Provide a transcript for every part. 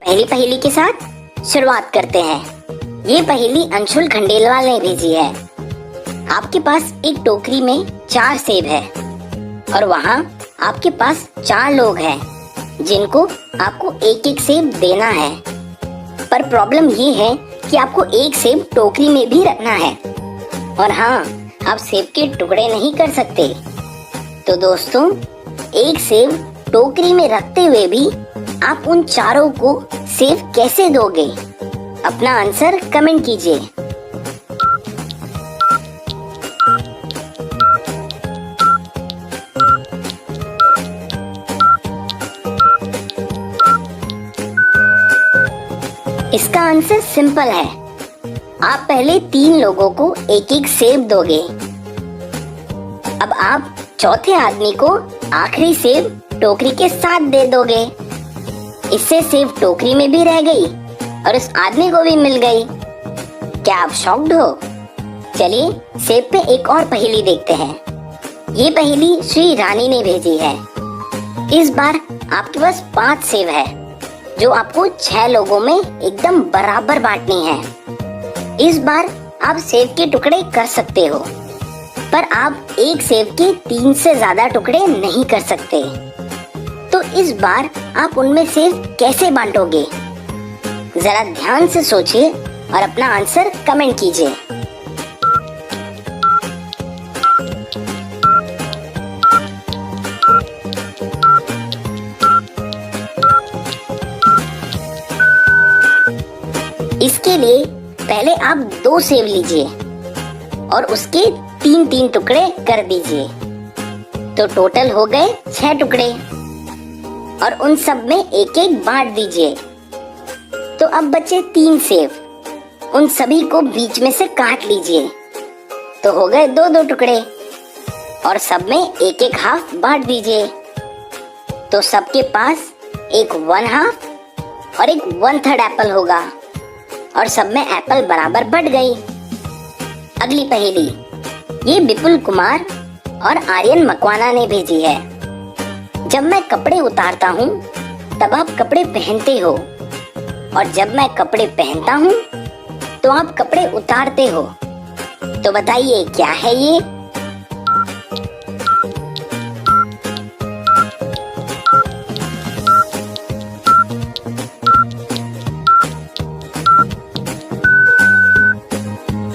पहली पहेली के साथ शुरुआत करते हैं। ये पहेली अंशुल खंडेलवाल ने भेजी है। आपके पास एक टोकरी में 4 सेब है और वहाँ आपके पास 4 लोग हैं जिनको आपको एक एक सेब देना है। पर प्रॉब्लम ये है कि आपको एक सेब टोकरी में भी रखना है और हाँ, आप सेब के टुकड़े नहीं कर सकते। तो दोस्तों, एक सेब टोकरी में रखते हुए भी आप उन चारों को सेब कैसे दोगे? अपना आंसर कमेंट कीजिए। इसका आंसर सिंपल है। आप पहले 3 लोगों को एक एक सेब दोगे। अब आप चौथे आदमी को आखिरी सेब टोकरी के साथ दे दोगे। इससे सेब टोकरी में भी रह गई और उस आदमी को भी मिल गई। क्या आप शॉक्ड हो? चलिए सेब पे एक और पहेली देखते हैं। ये पहेली श्री रानी ने भेजी है। इस बार आपके पास 5 सेब है जो आपको 6 लोगों में एकदम बराबर बांटनी है। इस बार आप सेब के टुकड़े कर सकते हो, पर आप एक सेब के 3 से ज्यादा टुकड़े नहीं कर सकते। तो इस बार आप उनमें सेब कैसे बांटोगे? जरा ध्यान से सोचिए और अपना आंसर कमेंट कीजिए। इसके लिए पहले आप 2 सेब लीजिए और उसके 3-3 टुकड़े कर दीजिए। तो टोटल हो गए 6 टुकड़े और उन सब में एक एक बांट दीजिए। तो अब बचे 3 सेब। उन सभी को बीच में से काट लीजिए। तो हो गए 2-2 टुकड़े और सब में एक एक हाफ बांट दीजिए। तो सबके पास एक 1 हाफ और एक 1/3 एप्पल होगा और सब में एप्पल बराबर बट गई। अगली पहेली ये विपुल कुमार और आर्यन मकवाना ने भेजी है। जब मैं कपड़े उतारता हूँ तब आप कपड़े पहनते हो और जब मैं कपड़े पहनता हूँ तो आप कपड़े उतारते हो। तो बताइए क्या है ये?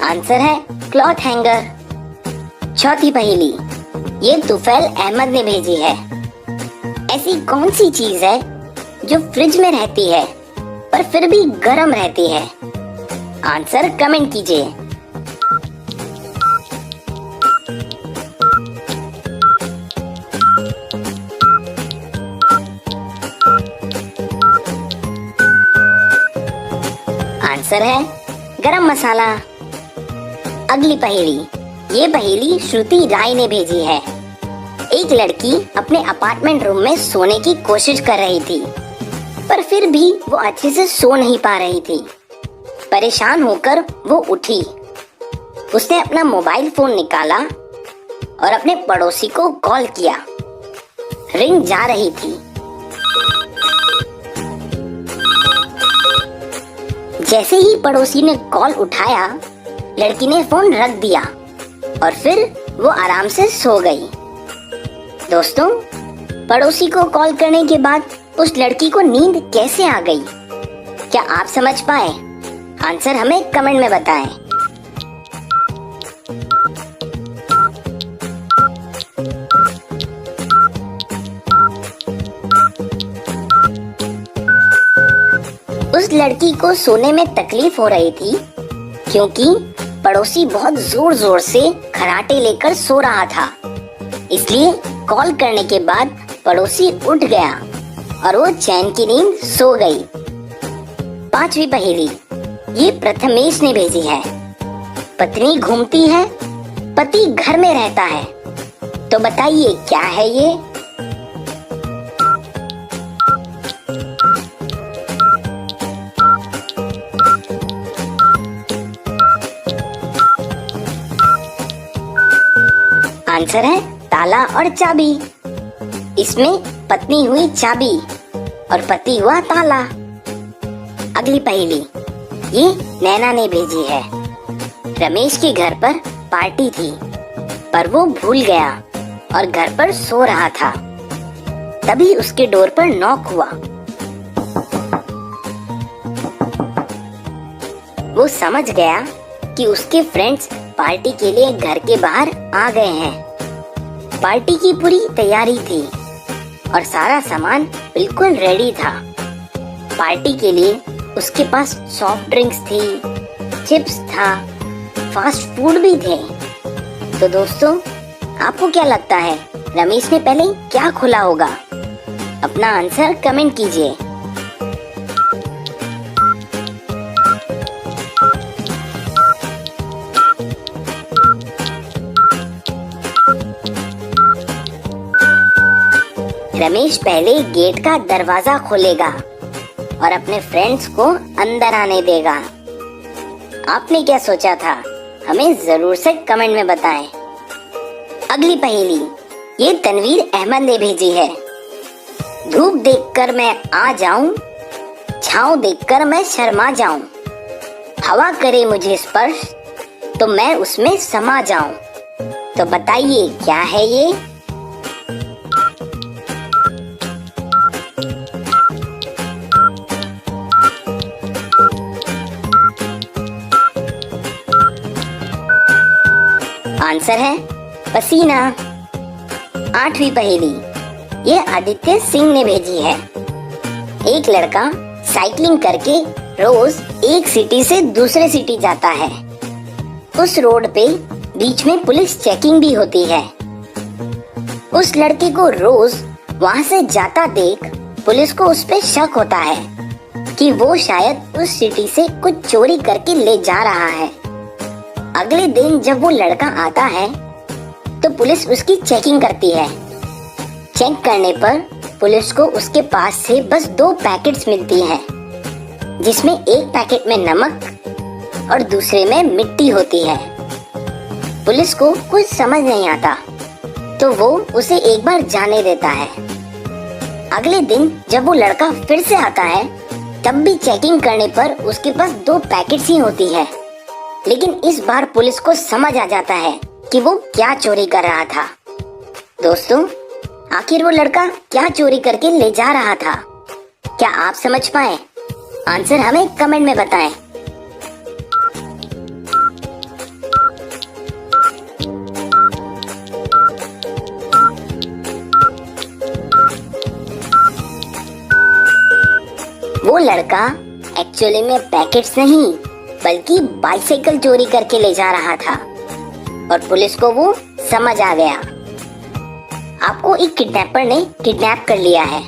आंसर है क्लॉथ हैंगर। चौथी पहेली ये तुफैल अहमद ने भेजी है। ऐसी कौन सी चीज है जो फ्रिज में रहती है पर फिर भी गर्म रहती है? आंसर कमेंट कीजिए। आंसर है गरम मसाला। अगली पहेली ये पहेली श्रुति राय ने भेजी है। एक लड़की अपने अपार्टमेंट रूम में सोने की कोशिश कर रही थी, पर फिर भी वो अच्छे से सो नहीं पा रही थी। परेशान होकर वो उठी। उसने अपना मोबाइल फोन निकाला और अपने पड़ोसी को कॉल किया। रिंग जा रही थी। जैसे ही पड़ोसी ने कॉल उठाया, लड़की ने फोन रख दिया और फिर वो आराम से सो गई। दोस्तों, पड़ोसी को कॉल करने के बाद उस लड़की को नींद कैसे आ गई? क्या आप समझ पाए? आंसर हमें कमेंट में बताएं। उस लड़की को सोने में तकलीफ हो रही थी क्योंकि पड़ोसी बहुत जोर जोर से खर्राटे लेकर सो रहा था। इसलिए कॉल करने के बाद पड़ोसी उठ गया और वो चैन की नींद सो गई। 5वीं पहेली ये प्रथमेश ने भेजी है। पत्नी घूमती है, पति घर में रहता है। तो बताइए क्या है ये? आंसर है ताला और चाबी। इसमें पत्नी हुई चाबी और पति हुआ ताला। अगली पहेली ये नैना ने भेजी है। रमेश के घर पर पार्टी थी, पर वो भूल गया और घर पर सो रहा था। तभी उसके डोर पर नॉक हुआ। वो समझ गया कि उसके फ्रेंड्स पार्टी के लिए घर के बाहर आ गए हैं। पार्टी की पूरी तैयारी थी और सारा सामान बिल्कुल रेडी था। पार्टी के लिए उसके पास सॉफ्ट ड्रिंक्स थी, चिप्स था, फास्ट फूड भी थे। तो दोस्तों, आपको क्या लगता है रमेश ने पहले क्या खोला होगा? अपना आंसर कमेंट कीजिए। रमेश पहले गेट का दरवाजा खोलेगा और अपने फ्रेंड्स को अंदर आने देगा। आपने क्या सोचा था? हमें जरूर से कमेंट में बताएं। अगली पहेली ये तनवीर अहमद ने भेजी है। धूप देखकर मैं आ जाऊं, छांव देखकर मैं शर्मा जाऊं, हवा करे मुझे स्पर्श तो मैं उसमें समा जाऊं। तो बताइए क्या है ये? आंसर है पसीना। 8वीं पहेली ये आदित्य सिंह ने भेजी है। एक लड़का साइकिलिंग करके रोज एक सिटी से दूसरे सिटी जाता है। उस रोड पे बीच में पुलिस चेकिंग भी होती है। उस लड़के को रोज वहाँ से जाता देख पुलिस को उस पे शक होता है कि वो शायद उस सिटी से कुछ चोरी करके ले जा रहा है। अगले दिन जब वो लड़का आता है तो पुलिस उसकी चेकिंग करती है। चेक करने पर पुलिस को उसके पास से बस 2 पैकेट्स मिलती हैं, जिसमें एक पैकेट में नमक और दूसरे में मिट्टी होती है। पुलिस को कुछ समझ नहीं आता तो वो उसे एक बार जाने देता है। अगले दिन जब वो लड़का फिर से आता है तब भी चेकिंग करने पर उसके पास 2 पैकेट्स ही होती है। लेकिन इस बार पुलिस को समझ आ जाता है कि वो क्या चोरी कर रहा था। दोस्तों, आखिर वो लड़का क्या चोरी करके ले जा रहा था? क्या आप समझ पाए? आंसर हमें कमेंट में बताएं। वो लड़का एक्चुअली में पैकेट्स नहीं बल्कि बाइसाइकिल चोरी करके ले जा रहा था और पुलिस को वो समझ आ गया। आपको एक किडनैपर ने किडनैप कर लिया है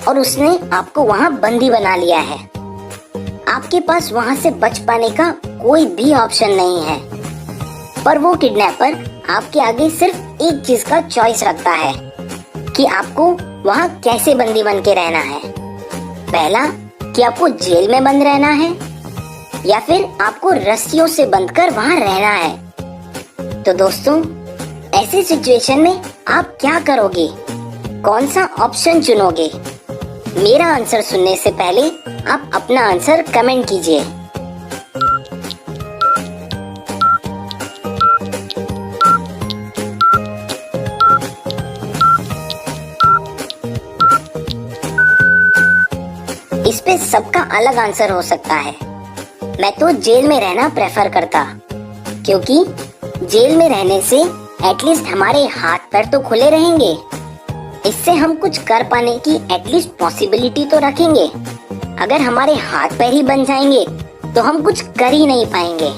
और उसने आपको वहाँ बंदी बना लिया है। आपके पास वहाँ से बच पाने का कोई भी ऑप्शन नहीं है, पर वो किडनैपर आपके आगे सिर्फ एक चीज का चॉइस रखता है कि आपको वहाँ कैसे बंदी बन के रहना है। पहला, कि आपको जेल में बंद रहना है या फिर आपको रस्सियों से बंधकर वहाँ रहना है। तो दोस्तों, ऐसी सिचुएशन में आप क्या करोगे? कौन सा ऑप्शन चुनोगे? मेरा आंसर सुनने से पहले आप अपना आंसर कमेंट कीजिए। इस पे सबका अलग आंसर हो सकता है। मैं तो जेल में रहना प्रेफर करता, क्योंकि जेल में रहने से एटलीस्ट हमारे हाथ पैर तो खुले रहेंगे। इससे हम कुछ कर पाने की एटलीस्ट पॉसिबिलिटी तो रखेंगे। अगर हमारे हाथ पैर ही बन जाएंगे तो हम कुछ कर ही नहीं पाएंगे।